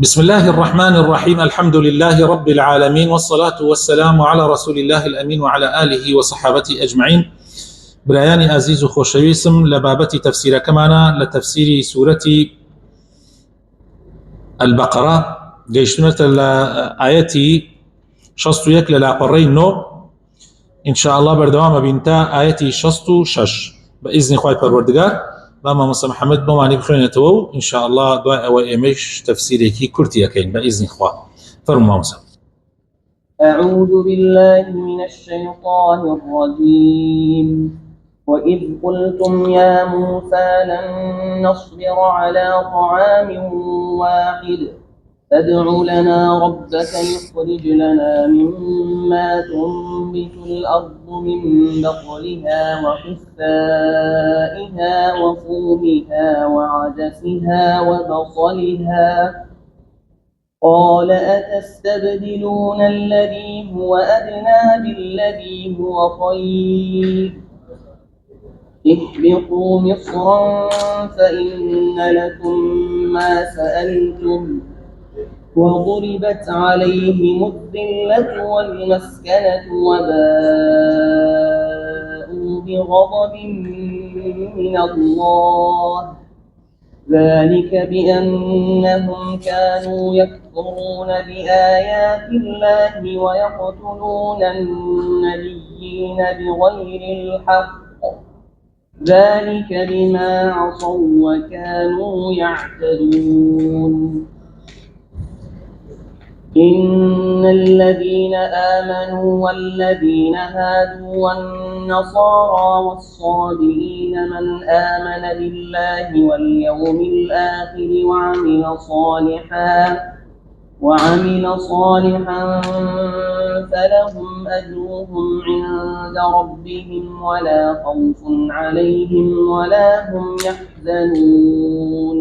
بسم الله الرحمن الرحيم. الحمد لله رب العالمين، والصلاة والسلام على رسول الله الأمين وعلى آله وصحابته أجمعين. برایانی عزیز و خۆشەویستم لە بابەتی تەفسیرەکەمانە لە تەفسیری سوورەتی البەقەرە گەیشتونەتە لە ئایەتی 61 لە لاپەڕەی 9 ئینشاء الله بەردەوامە بین تا ئایەتی 66 بە ئیزنی خوای پەروەردگار. با مامۆستا محەممەد بۆمانی بخوێنێتەوە و ئینشاء الله دوای ئەوە ئێمەش تەفسیرێکی کورتی ئەکەین بە ئیزنی خوا. فەرموو مامۆستا. أعوذ بالله من الشيطان الرجيم. وإذ قلتم يا موسى لن نصبر على طعام واحد فادع لنا ربك يخرج لنا مما تنبت الأرض من بقلها وقثائها وفومها وعدسها وبصلها قال أتستبدلون الذي هو أدنى بالذي هو خير اهبطوا مصرا فإن لكم ما سألتم وضربت عليهم الذلة والمسكنة وباءوا بغضب من الله ذلك بأنهم كانوا يكفرون بآيات الله ويقتلون النبيين بغير الحق ذلك بما عصوا وكانوا يعتدون. إن الذين آمنوا والذين هادوا والنصارى والصابئين من آمن بالله واليوم الآخر وعمل صالحا فلهم أجرهم عند ربهم ولا خوف عليهم ولا هم يحزنون.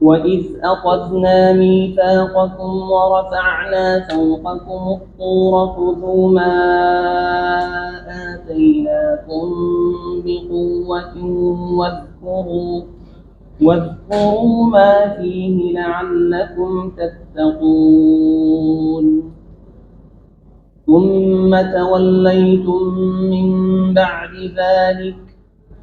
وإذ أخذنا ميثاقكم ورفعنا فوقكم الطور خذوا ما آتيناكم بقوة واذكروا ما فيه لعلكم تتقون. ثم توليتم من بعد ذلك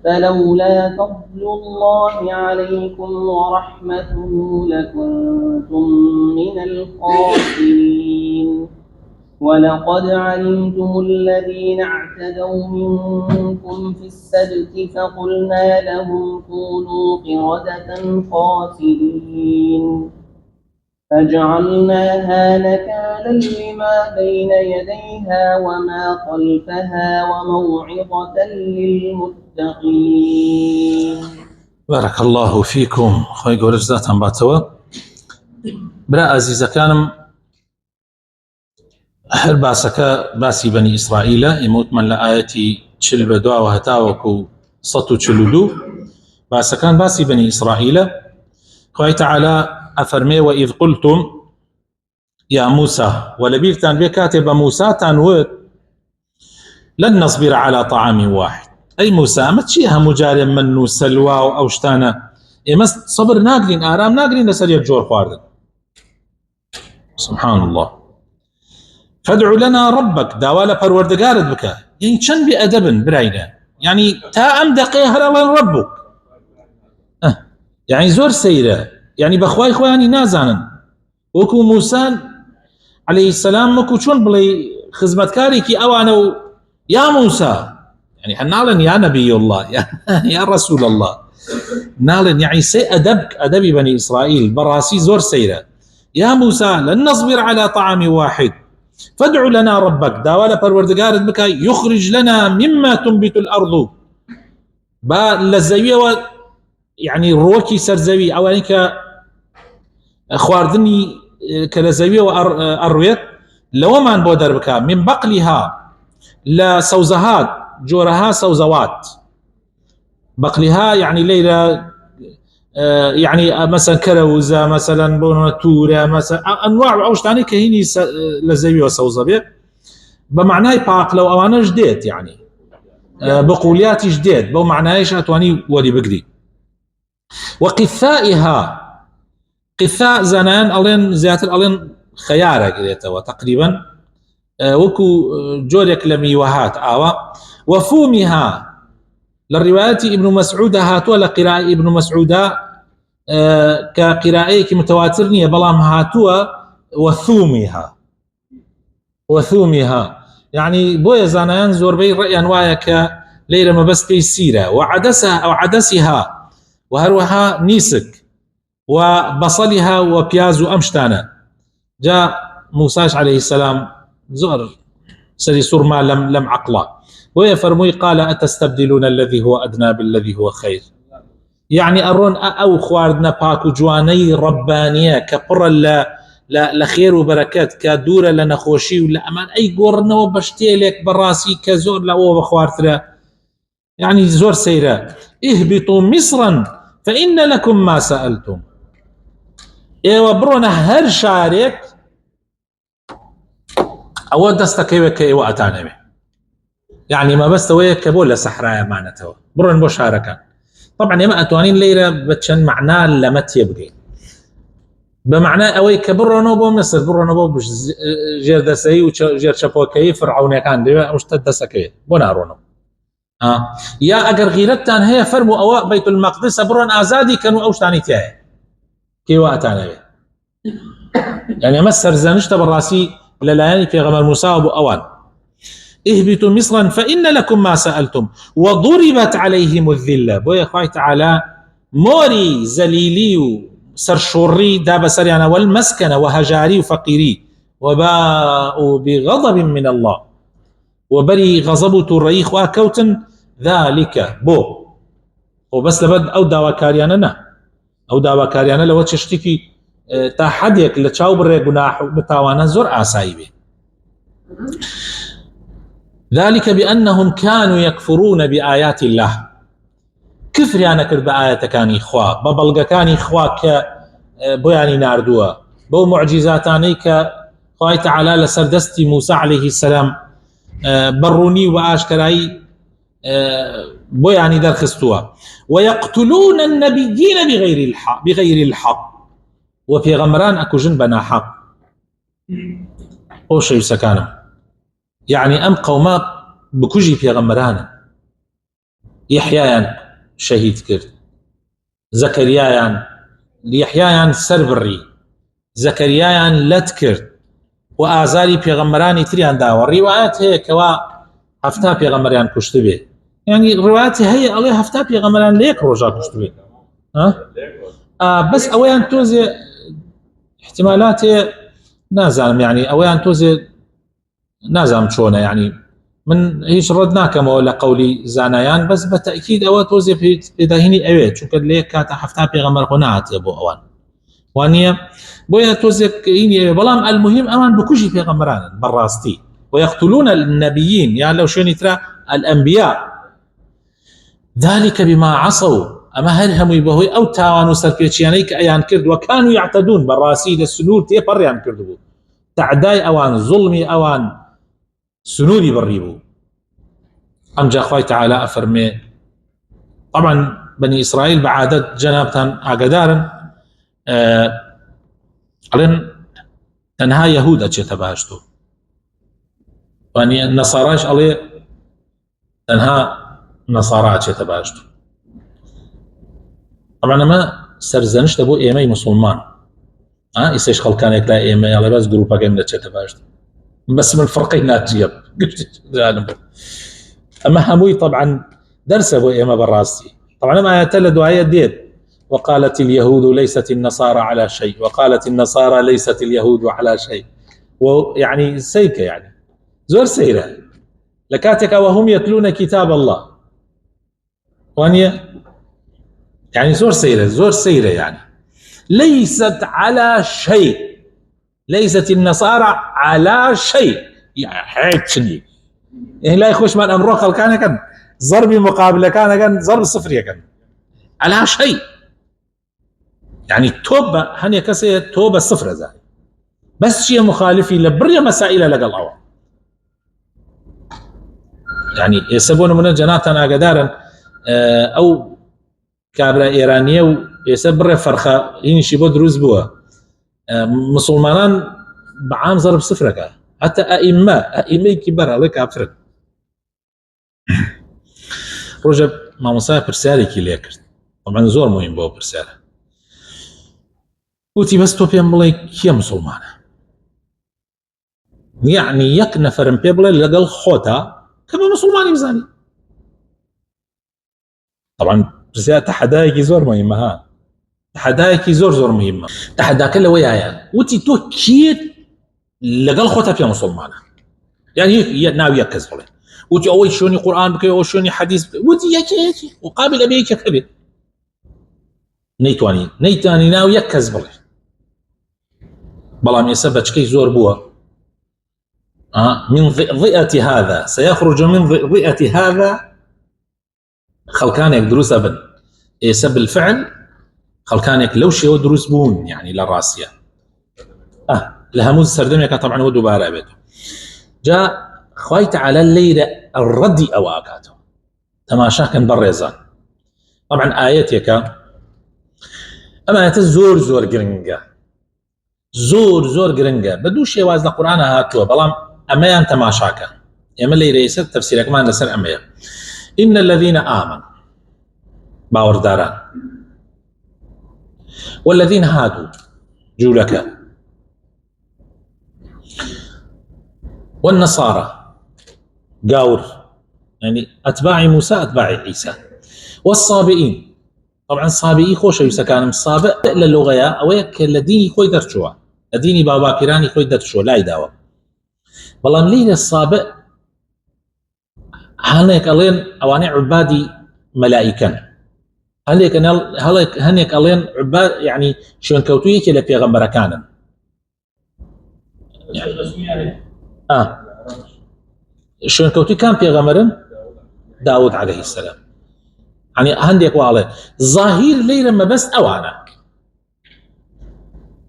فلولا فضل الله عليكم ورحمته لكنتم من الخاسرين. ولقد علمتم الذين اعتدوا منكم في السبت فقلنا لهم كونوا قردة خاسرين فجعلناها نكالا لما بين يديها وما خلفها وموعظة للمتقين. بارك الله فيكم. خوي گەورەش زاتان باتەوە. برا ئازیزەکانم، هەر باسەکە باسی بەنی ئیسرائیلە. ئێمەوتمان لە ئایەتی 40 بەدواوە هەتاوەکو 142 باسەکان باسی بەنی ئیسرائیلە. خوای تەعالا ئەفەرمێ وإذ قلتم يا موسى، ولبيرتان بێ کاتێ بە موساتان وت لن نصبر على طعام واحد. أي موسى ئەمە چیە هەموو جارێ من و سەلوا و ئەو شتانە؟ ئێمە سەبر ناگرین، ئارام ناگرین لەسەر یەک جۆر خواردن. سبحان الله. فادع لنا ربك، داوا لە پەروەردگارت بکە. یعنی چەند بێئەدەبن براینە، یعنی تا ئەم دەقەیە هەر ئەڵێن ربك، یعنی زۆر سەیرە، یعنی بەخوای خۆیانی نازانن. وەکو موسى عليه السلام وەکو چۆن بڵێ خزمەتکارێکی ئەوانە و یا موسى، يعني هنالن يا نبي الله يا رسول الله نالن، يعني سي أدب بني إسرائيل براسي زور سيرة. يا موسى لن نصبر على طعام واحد فادع لنا ربك، داوالا پروردگارت بك يخرج لنا مما تنبت الأرض. با لزوية يعني روكي سرزوي أو أنك خواردني كلزوية وأرويت لو ما نبودر بك من بقلها لسوزهات جورها سوزوات. بقلها يعني ليلة، يعني مثلا كروزة، مثلا بونتورة، مثلا انواع اوشتاني كهيني لزوي وسوزبه بمعنى باق لو اوانا جديد، يعني بقوليات جديد بو معناش اتواني ودي بقري. وقثائها قثاء زانان ألين زياتر ألين خيارة قريتها تقريبا وكو جورك لميوهات آوا وفومها للرواية ابن مسعود هاتوا لقراءة ابن مسعود كقراءة متواترنية بلام هاتوا وثومها يعني بويا زانان زوربي رأي أنوايك ليلة ما بس كيسيرة وعدسها أو عدسها وهروها نيسك وبصلها وبياز وأمشتانا جاء موسى عليه السلام زور سري سور ما لم عقلا ويفرمي قال أتستبدلون الذي هو أدنى بالذي هو خير يعني أرون أو خواردنا باكو جواني ربانية كبر لخير وبركات كدورة لنخوشي ولا أمان أي قرنا وبشتيلك براسي كزور لأوه بخوارترا يعني زور سيرا اهبطوا مصرا فإن لكم ما سألتم وبرونا هر شارك أو دستك وكي وأتانا به يعني ما بس تويك بولا صحراء معناته برون مشاركة طبعا يما أتوانين ليرة بتشن معناه لمت يبقي بمعنى أوي كبرنا بو مصر برنا بو جير دسي وجير شبوكي فرعون كان دي مشتد سكي بنارونا يا أجر غيرتان هي فرموا أواء بيت المقدس برون آزادي كانوا أوش تاني تياه كي وقتانا به يعني مصر زنشت بالراسي للاياني في غمر موسى وابو أوان اهبطوا مصرا فإن لكم ما سألتم وضربت عليهم الذلة بويا خواهي تعالى موري زليلي سرشوري داب سريانا والمسكنة وهجاري وفقيري وباءوا بغضب من الله وبري غضبوا الرئيخ وكوتن ذلك بو وبس لبد أو داوا كاريانا أو داوا كاريانا لو تشتكي تا حديك لتشاو بري قناح بتاوانا زور آسايبه ذلك بأنهم كانوا يكفرون بآيات الله كفر يعني كرد بآيات كاني إخوة ببلغ كاني إخوة كبياني ناردوها بو معجزاتاني كخواه تعالى لسردستي موسى عليه السلام بروني وآشكراي بياني در خستوها ويقتلون النبيين بغير الحق وفي غمران أكو جنبنا حق أو شيء سكانم يعني أم قوما بكجي في غمران يحيى شهيد كرد زكريا يحيى سربري زكريا لتكرد وآزاري في غمران تريان داور روايات هي كوا هفتا في غمران كشتبه يعني روايات هي الله هفتا في غمران ليك رجا كشتبه بس أويان توزي احتمالات نازم يعني أويان توزي نازم شونه يعني من هيش ردناك مولا قولي زانيان بس بالتأكيد أو توزي في دهيني أوي شو كد ليك كاتا حفتا في غمر قناعات يا أبو أوان وانيا بويا توزي إني بلام المهم أمان بكوشي في غمران براستي ويقتلون النبيين يعني لو شوني ترى الأنبياء ذلك بما عصوا أما هلهم يبهوي أو تاوانو سركيتشيانيك أيان كرد وكانوا يعتدون براسي للسنور تيبر يان كردبو تعداي أوان ظلمي أوان سنوري بالريبو أم جاء خوي تعالى أفرمي طبعا بني إسرائيل بعادة جنابتان أقدارن علن تنها يهود أتشي تباشتو واني النصاراش عليه تنها نصارى أتشي تباشتو طبعا ما سرزنش تبو إيمي مسلمان إيسيش خلقان يكلا إيمي على بس جروبا كان أتشي تباشتو بس من فرقين ناتجيب أما هموي طبعا درس أبو إيما براستي طبعا ما يتلدوا آيات ديت وقالت اليهود ليست النصارى على شيء وقالت النصارى ليست اليهود على شيء ويعني سيكة يعني زور سيرة لكاتك وهم يتلون كتاب الله وانيا يعني زور سيرة يعني ليست على شيء ليست النصارى على شيء يعني حيث شني يعني لا يخش من أمره خلقانه كان ضرب مقابله كان ضرب صفر كان على شيء يعني توبة هني كسي توبة صفر زي بس شيء مخالفي لبرية مسائل لقى الأول يعني يسبون من جناتنا قدارا أو کابرا ئێرانیە و ئێستا بڕێ فەرخە هینیشی بۆ دروست بووە مسلمانان بەعام ضرب سفرەکە حتى ئەئیمەیەکی بەرەڵێ کافرن. ڕۆژە مامۆسای پرسیارێکی لێ کرد طبعاً زۆر مهم بۆ پرسیارە وتی بەس تۆ پێم بڵێ کێ مسلمانە یعنی یەک نەفەرم پێ بڵێ لەگەڵ خۆتا کە بە مسلمانی بزانی. طبعاً پرسیار تەحەدایەکی زۆر مهمە ها تەحەدایەکی زۆر مهمە. تەحەداکە لەوەیە وتی تۆ کێ لەگەڵ خۆتا پێ مسلمانە یعنی ناو یەک کەس بڵێ وتی ئەوەی شوێنی قورئان بکەی ئەو شوێنی حەدیث بکەی وتی یەکێکی وقابل ئەبێ یەکێک هەبێت نەیتوانی ناو یەک کەس بڵێ. بەڵام ئێستا بەچکەی زۆر بووە من ضئة هذا سيخرج من ضئة هذا خەڵکانێک دروستە بن ئێستا بالفعل خەڵکانێک لەو شێوە دروست بوون يعني لە ڕاستیە لە هەموو سەردەمێکە طبعا وە دووبارە بێت. جا خوای تعالی لەیرە ڕەدی ئەوە ئاکاتەوە تەماشاکەن بەڕێزان. طبعا ئاەتێکە ئەمانەتە زۆر گرنگە زۆر گرنگە بە دوو شێواز لە قورئانە هاتووە بەڵام ئەمەیان تەماشاکە ئێمە لەیرە ئێستا تەفسیرەکەمان لەسەر ئەمەیە. إن الذين آمنوا باوەڕداران والذين هادوا جوولەکە والنصارى قاور يعني أتباع موسى أتباع عيسى والصابئين طبعا صابئي خوش يسكان الصابئ للغة أو يك الذين خوي درتشوا الديني بابا كيراني خوي درتشوا لا يداوى والله ملين الصابئ هنيك ألين أواني عبادي ملائكة هنيك ألين عباد يعني شون كوتوية كلا في غمبرة كان شون كوتي كان في غمرن داود عليه السلام يعني هنديك والله ظاهر ليلة ما بس أوانا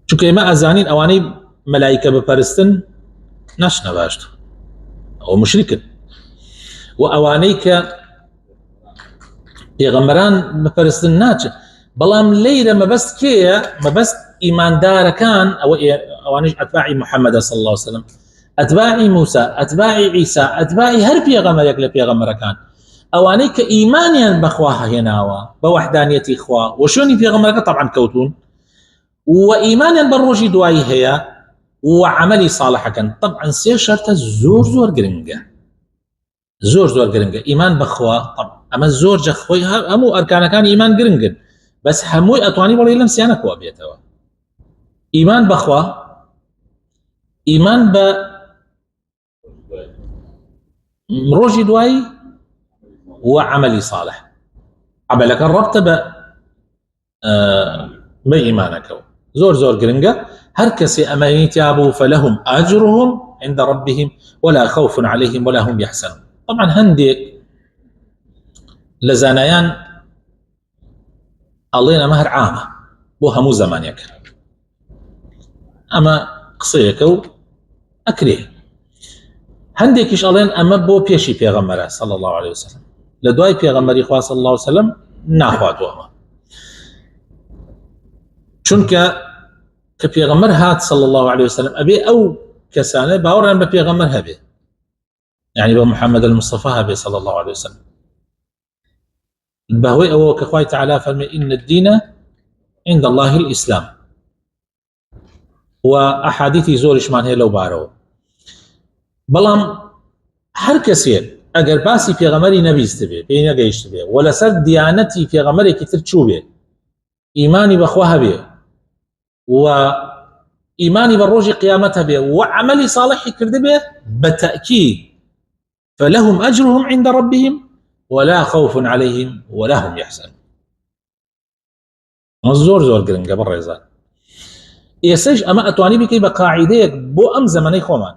شو كيما أزانين أواني ملائكة ببرستن ناش نباشتو أو مشركن وأوانيك في غمران ببرستن ناتش بلام ليلة ما بس كيا ما بس إيمان دار كان أو أوانيش أتباعي محمد صلى الله عليه وسلم أتباعي موسى أتباعي عيسى أتباعي هر بيغمرك لبيغمركان أواني كإيمانيا بخواها هناوا بوحدانية إخوة وشوني بيغمرك طبعا كوتون وإيمانيا بالروجي دواي هي وعملي صالحة كان طبعا سير شرطة زور قرنجة إيمان بخوا طبعا أما زور جخوي همو أركان كان إيمان قرنجن بس همو أطواني ولا يلم سيانك وابيتوا إيمان بخوا إيمان ب روجي دواي وعملي صالح عملك الربط بإيمانك زور قرنجة هركسي أمانيت يابو فلهم أجرهم عند ربهم ولا خوف عليهم ولا هم يحزنون. طبعا هنديك لزانيان علينا مهر عامة بوها مو زمانيك أما قصيكو أكريه هندێکیش ئەڵێن ئەمە بۆ پێشی پێغەمبەرە صلی الله عليه وسلم لە دوای پێغەمبەری خوا صلی الله عليه وسلم ناخواتوەوە چونکە کە پێغەمبەر هات صلی الله عليه وسلم ئەبێ ئەو کەسانە باوەڕیان بە پێغەمبەر هەبێ يعني بە محەممەد المصطفى هەبێ صلی الله عليه وسلم بەهۆی ئەوە کە خوای تعالی فەرمێ إن الدين عند الله الإسلام وأحاديث زۆریشمان هەیە لەو بارەوە. بەڵام هەر کەسێک ئەگەر باسی پێغەمبەری نەبیست بێ پێی نەگەیشت بێ و لەسەر دیانەتی پێغەمبەرێکی تر چوو بێ ئیمانی بەخوا هەبێ و ئیمانی بە ڕۆژی قیامەت هەبێ و عەمەلی صالحی کرد بێ بەتەئکید فلهم أجرهم عند ربهم ولا خوف عليهم ولا هم يحزنون. زۆر گرنگە بەڕێزان. ئێسەش ئەمە ئەتوانی بکەی بە قاعیدەیەک بۆ ئەم زەمانەی خۆمان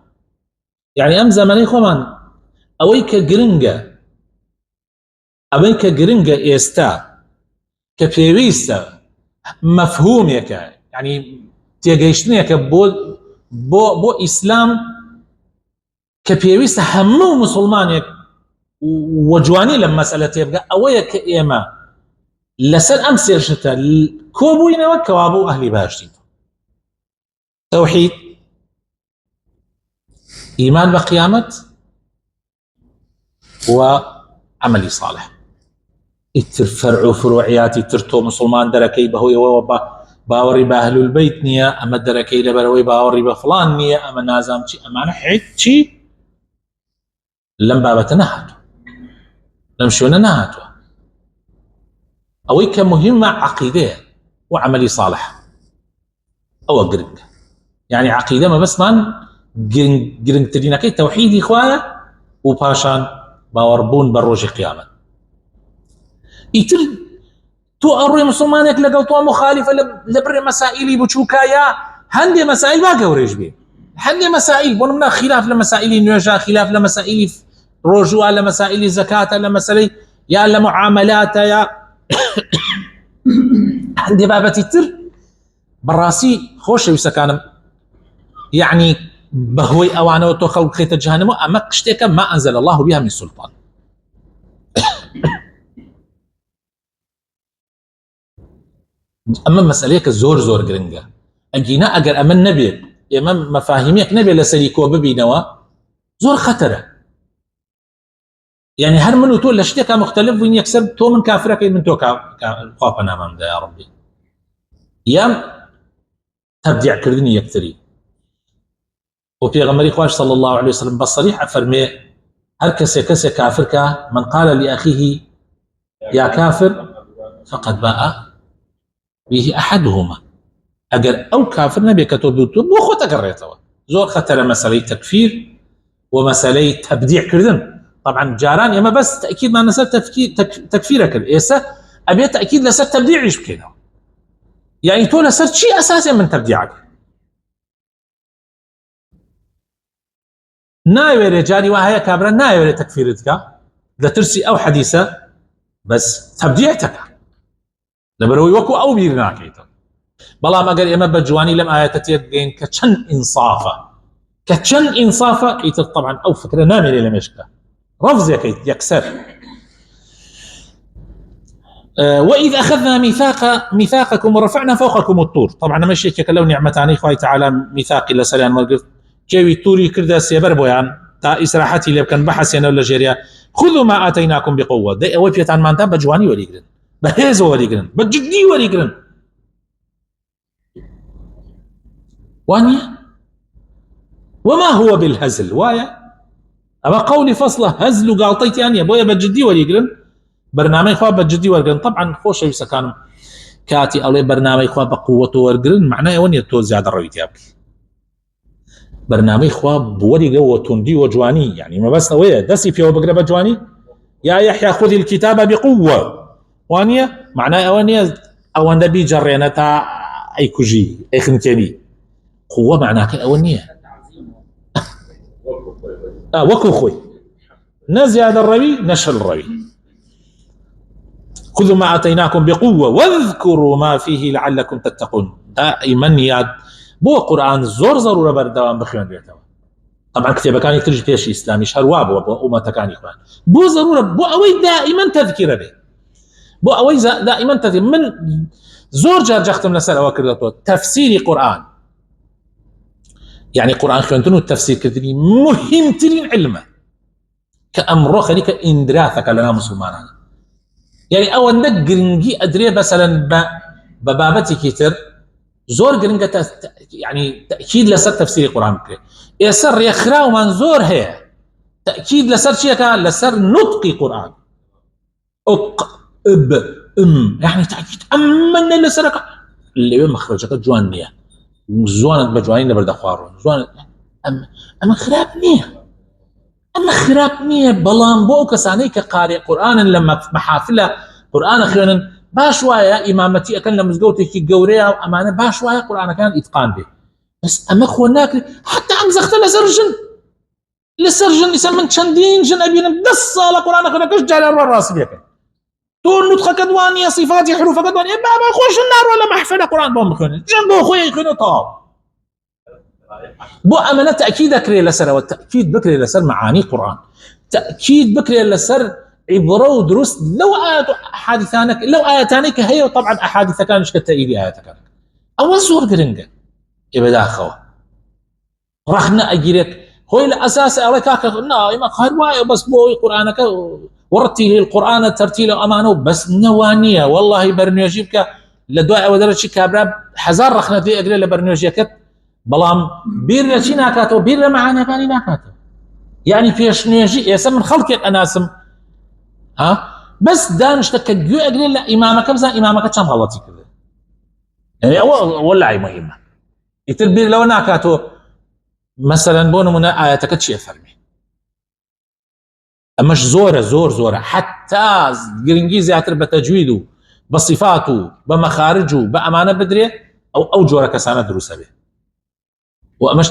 يعني أم زماني خمان أويك جرينجا إستا كبيريستا مفهوم يعني تيجيشني بو إسلام كبيريستا همو مسلمان وجواني لما مسألة يبقى أويك إيما لسر أمس يرشتا كوبوين وكوابو أهل باشتين توحيد إيمان بقيامة وعملي صالح اتر فرع فروعياتي ترتو مسلمان دركي بهوي وبا باوري باهل البيت نيا أما دركي لبروي باوري بفلان نيا أما نازم شي أما نحيد شي لم بابتنا هاتو لم شونا هاتو أويك مهمة عقيدة وعملي صالح أو قرنق يعني عقيدة ما بس من قرنق تدينا كي توحيدي إخوايا وباشان باوربون بروج قيامة يتر تو أروي مسلمانك لقل تو مخالفة لبر مسائلي بوشوكايا هندي مسائل ما قوريش بيه هندي مسائل بونمنا خلاف لمسائل نيوجا خلاف لمسائل رجوع لمسائل زكاة لمسائل يا لمعاملات يا عندي بابتي تر براسي خوش يسكان يعني بهوي أوانا وتوخل خيط جهنم أما قشتك ما أنزل الله بها من سلطان أما مسألة زور زور قرنجة أجينا أجر أمن نبي إمام مفاهيمك نبي لسليكو ببينوا زور خطرة يعني هر منو تقول لشتك مختلف وين يكسر تو من كافرك من تو خافنا أمام ده يا ربي يام تبديع كردني يكتري وفي غمري خواش صلى الله عليه وسلم بصريح أفرمي هر كسي كافرك من قال لأخيه يا كافر فقد باء به أحدهما أجر أو كافر نبي كتب بو خو تقريتوا زور خطر مسألة تكفير ومسألة تبديع كردن طبعا جاران يما بس تأكيد ما نسأل تكفيرك الإيسا أبي تأكيد لسر تبديع إيش بكينا يعني تو لسر شيء أساسي من تبديعك نايوري جاري وهي كابرا نايوري تكفيرتك لترسي أو حديثة بس تبديعتك لبروي وكو أو بيرناكيتا بلا ما قال إما بجواني لم آياتي يدين كتشن إنصافة يتر طبعا أو فكرة نامرة لمشكا رفض يكسر وإذ أخذنا ميثاقكم ورفعنا فوقكم الطور طبعا ما شيء كلو نعمتاني خوي تعالى ميثاق إلا سريان مرقف كيوي توري كردا سيبر بويان تا إسراحتي اللي كان بحث ينا ولا جيريا خذوا ما آتيناكم بقوة دي أول بيتان مانتا بجواني وليقرن بهيز وليقرن بجدي وليقرن وانيا وما هو بالهزل وايا أما قولي فصله هزل وقالطيتي أنيا بويا بجدي وليقرن برنامج خواب بجدي ورقرن طبعا خوش يوسا كانوا كاتي أولي برنامج خواب بقوته ورقرن معناه وانيا تو زيادة الرويتي أبكي برنامج خواب بورقة وتندي وجواني يعني ما بس نوية دسي فيه وبقرب جواني يا يحيى خذ الكتاب بقوة وانيا معناه وانيا أو النبي جرينتا أي كجي أي خنتيني قوة معناك أولنية وكو خوي نزياد الروي نشر الروي خذوا ما آتيناكم بقوة واذكروا ما فيه لعلكم تتقون دائما ياد بو قرآن زور ضرورة بردوام بخيان بيتوا طبعا كتابة كان يترجي فيش إسلامي شرواب وأمة كان إخوان بو ضرورة بو أوي دائما تذكير به بو أوي دائما تذكير من زور جار جختم نسأل أوكر تفسير قرآن يعني قرآن خوانتنو التفسير كتير مهم ترين علمه كأمره خليك إندراثك لنا مسلمان يعني أول نقرنجي أدري مثلا ببابتي كتير زور قرنجة يعني تأكيد لسر تفسير القرآن كتير يسر يخرا ومن زور هي تأكيد لسر شيء كان لسر نطقي قرآن يعني تأكيد أمن لسرك اللي مخرجك جوانية زوانت بجوانين لبرد خوارون زوانت أما خراب نية بلان بو كساني كقارئ قرآن لما محافلة قرآن خيانا باشوايا إمامتي أكن لمزقوتي كي قوريا وأمانة باشوايا قرآن كان إتقان به بس أما خواناك حتى أمزخت لسرجن يسمن شندين جن أبينا بس على قرآن خيانا كش جعل الراس بيك تون نطخ كدوانية صفاتي حروف كدوانية بابا خوش النار ولا محفلة قرآن بهم خيانا جنبه خويا خيانا طاب بو أمانة تأكيد بكري لسر والتأكيد بكري لسر معاني قرآن تأكيد بكري لسر عبرة ودروس لو آيات حادثانك لو آياتانك هي وطبعا أحاديث كان مش كتأييدي آياتك أول زور قرنجة يبدا خوا رخنا أجريك هو الأساس أولكاك ما خير واي بس بوي قرآنك ورتي القرآن ترتيل أمانه بس نوانية والله برنيجيبك لدواء ودرجة كابراب حزار رخنا في أجري لبرنيجيكت بلام بير شينا كاتو بير معانا كاني ناكاتو يعني فيش نيجي يسمى خلق الأناسم ها بس دانش تكجو أجري لا إمامك بزا إمامك كم غلطي كذا يعني ولا عي مهمة يتربير لو ناكاتو مثلا بونو من آياتك شيء فرمي أمش زورة حتى جرينجيزي يعتر بتجويده بصفاته بمخارجه بأمانة بدري أو جورة كسانة دروسة به وأمش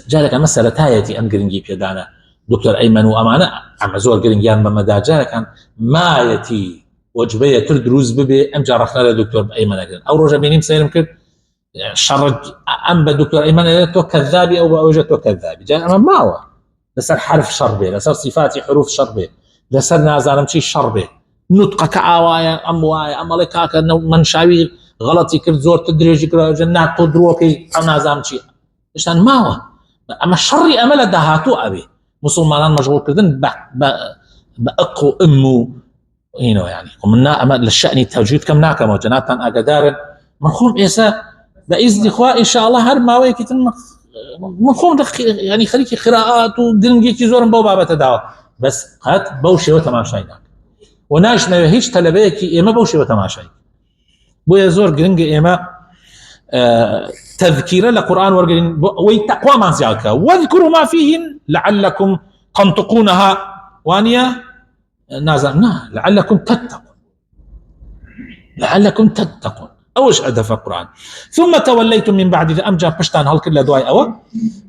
جالك مسألة تايتي أم جرينجي بيدانا دكتور أيمن وأمانة عم زور جرينجيان بمدى جالك ما يتي وجبية تردروز ببي أم جارخنا لدكتور أيمن أو رجع بينيم سيلم كد شرج ام بالدكتور ايمن تو كذابي او اوجته كذابي جاء ما هو لسر حرف شربه لسر صفاتي حروف شربه لسر نازل مشي شربه نطقك عوايا اموايا املكاك من شاوي غلطي كرت زور تدريجي جنات تدروكي انا زامشي عشان ما هو اما الشر امل دهاتو ابي مسلمان مشغول كردن باقو امه هنا يعني ومنا امل الشان التوجيد كم ناكم وجنات اقدار مفهوم إيسا بإذن إخوة إن شاء الله هر ماوي كتن مفهوم يعني خليكي قراءات ودنجيكي زورن بو بابا تداوى بس هات بوشي وتماشايناك وناش ما هيش تلبيكي إما بوشي وتماشاي بو يزور قرنجي إما تذكير لقرآن ورقلين ويتقوى ما زيالك واذكروا ما فيهن لعلكم تنطقونها وانيا نازل لعلكم تتقون أوش هدف القرآن ثم توليتم من بعد ذا أمجا بشتان هل كل دواي أو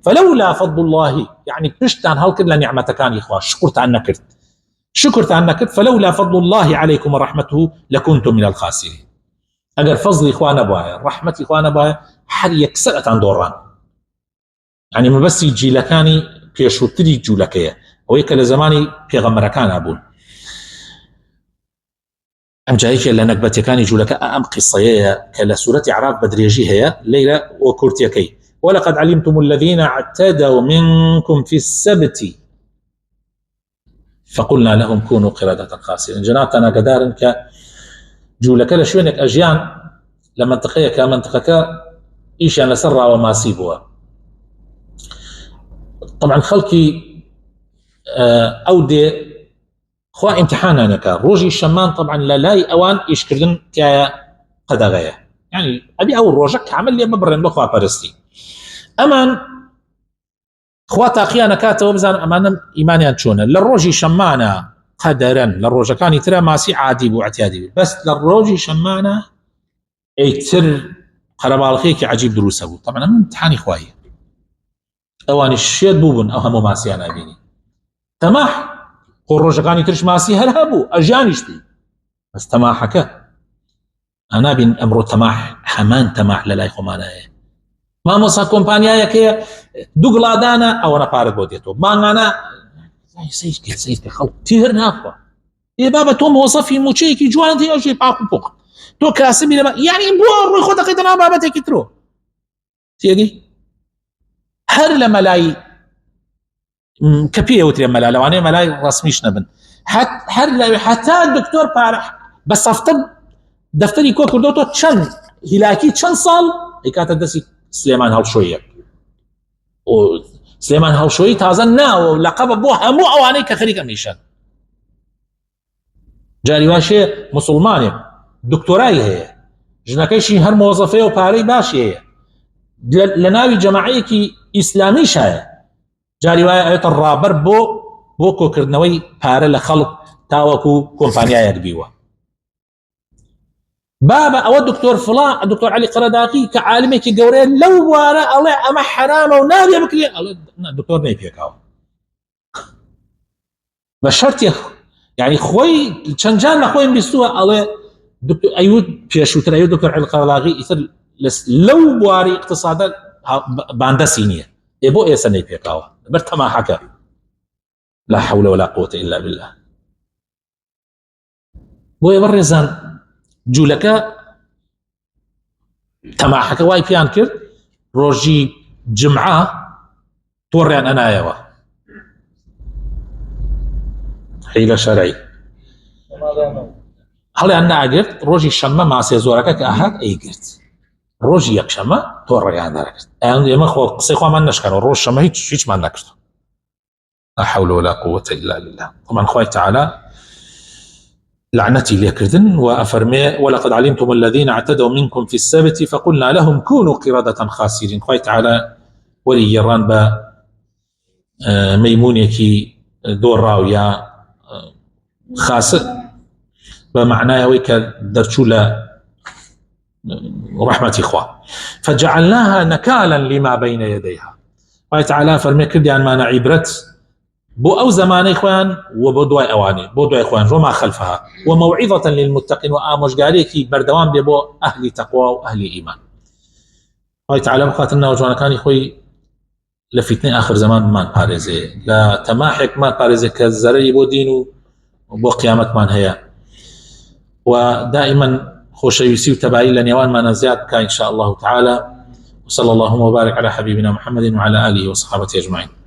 فلولا فضل الله يعني بشتان هل كل نعمتك كان إخوة شكرت عنك فلولا فضل الله عليكم ورحمته لكنتم من الخاسرين أجر فضل إخوانا بايا رحمة إخوانا بايا حر يكسرت عن دوران يعني ما بس يجي لكاني بيشو تري جولكية ويك لزماني بيغمر كان أبون أم جايك لأنك بتكاني جولك أم قصية كلا سورة أعراف بدريجي هي ليلة وكورتيكي ولقد علمتم الذين اعتدوا منكم في السبت فقلنا لهم كونوا قردة خاسرين جناتنا قدارن كجولك لشوينك أجيان لمنطقية كمنطقك إيش أنا سرع وما سيبوا طبعا خلقي أودي خوا امتحانا نكا روجي الشمان طبعا لا اوان يشكرن كايا قدغايا يعني ابي اول روجك عمل لي مبرن بخوا بارستي امان خوا تاقيانا كاتا وبزان امان ايمانيا تشونا للروجي شمانا قدرا للروجا كان ترى ماسي عادي واعتيادي بس للروجي شمانا ايتر قربالخيك عجيب دروسه طبعا من امتحاني خواي اوان الشيد بوبن او همو ماسي انا بيني تماح قروجكاني ترش ماسي هل هبو اجانشتي بس تماحك انا بين امرو تماح حمان تماح للاي خمانا ما موسى كومبانيا كي دوغلا دانا او انا بارد بوديتو ما انا سيد خلق تير نافوا يا بابا تو موظفي موشيكي جوان دي اوجي باكو بوك تو كاسبي لما يعني بو روي خدك انا بابا تكترو تيجي هر لما لاي كبيه وتري ملا لو انا ملاي رسميش نبن حتى الدكتور بارح بس افتد دفتري كو كردوتو تشن هلاكي تشن صال كانت دسي سليمان هالشويه وسليمان هالشويه تازنا ولقب ابوه مو اواني كخريق ميشان جاري واشي مسلماني دكتوراي هي جناكيشي هر موظفيه وباري باشي هي لناوي جماعيكي اسلامي شاي جاري وای ئەوێتە ڕابەر بۆ کۆکردنەوەی پارە لە خەڵک تاوەکو کۆمپانیایەک بیوە بابا ئەوە دکتۆر فڵان دکتۆر عەلی قەرەداقی کە عالمێکی گەورەیە لەو بوارە ئەڵێ ئەمە حرامە و نابێ بکرێ ئەڵێ دکتۆر نەیپێکاوە بە شەرتی یعنی خۆی چەندجار لە خۆی بیستووە ئەڵێ ئەیوت پێشووتر ئەیوت دکتۆر عەلی قەرەداقی ئیتر لەو بواری اقتصادە باندەسی نییە بۆ ئێستا نەیپێکاوە بەر تەماحەکە لا حول ولا قوة إلا بالله بۆیە بەڕێزان جوولەکە تەماحەکە وای پیان کرد ڕۆژی جمعە تۆڕیان ئەنایەوە حیلە شەرعی هەڵیان ناگرت ڕۆژی شەممە ماسێ زۆرەکە کە ئاهات ئەیگرت ڕۆژی یەکشەمە تۆڕیان دەرەکرد ئێمە خۆ قسەی خۆمان نەشکەنەوە ڕۆژ شەمە هیچمان نەکرد لا حول ولا قوة إلا بالله طبعا خوي تعالى لعنتي ليكردن وأفرمي ولقد علمتم الذين اعتدوا منكم في السبت فقلنا لهم كونوا قردة خاسرين خوي تعالى ولي يران با ميمونيكي دور راويا خاسر بمعناه ويك درشولا رحمة إخوة فجعلناها نكالا لما بين يديها خوي تعالى فرمي كرديان ما نعبرت بو أو زمان إخوان وبو دواي أواني بو دواي إخوان وما خلفها وموعظة للمتقين وآموش قاليكي بردوان بيبو أهل تقوى وأهل إيمان خوي تعالى بقاتلنا وجوانا كان إخوي لفتنة آخر زمان مان باريزي لا تماحك مان باريزي كالزري بو دينو وبو قيامت مان هي ودائما خوشيوسي وتبعي لنيوان ما نزياد كان إن شاء الله تعالى وصلى الله وبارك على حبيبنا محمد وعلى آله وصحابته أجمعين